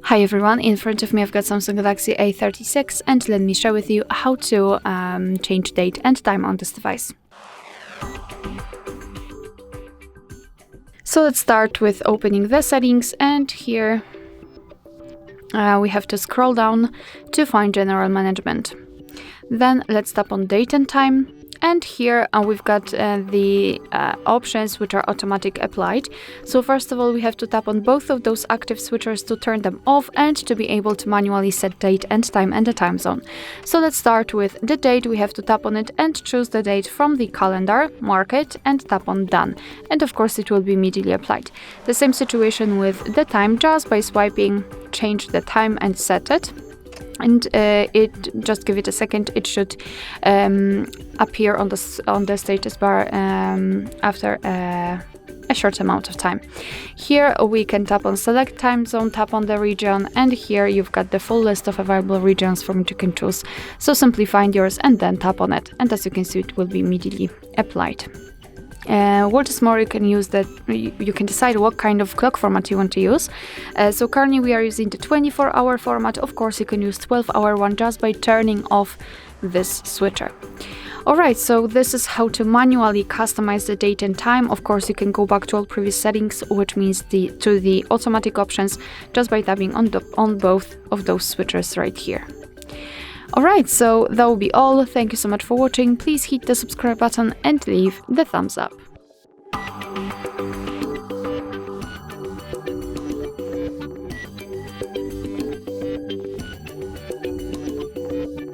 Hi everyone, in front of me I've got Samsung Galaxy A36 and let me share with you how to change date and time on this device. So let's start with opening the settings, and here we have to scroll down to find General Management. Then let's tap on Date and Time. And here we've got the options which are automatic applied. So first of all, we have to tap on both of those active switchers to turn them off and to be able to manually set date and time and the time zone. So let's start with the date. We have to tap on it and choose the date from the calendar, mark it and tap on Done. And of course it will be immediately applied. The same situation with the time, just by swiping, change the time and set it. And just give it a second, it should appear on the status bar after a short amount of time. Here we can tap on Select Time Zone, tap on the region, and here you've got the full list of available regions from which you can choose. So simply find yours and then tap on it, and as you can see, it will be immediately applied. What is more, you can decide what kind of clock format you want to use. So currently we are using the 24-hour format. Of course, you can use 12-hour one just by turning off this switcher. Alright, so this is how to manually customize the date and time. Of course, you can go back to all previous settings, which means to the automatic options, just by tapping on both of those switchers right here. Alright, so that will be all. Thank you so much for watching. Please hit the subscribe button and leave the thumbs up.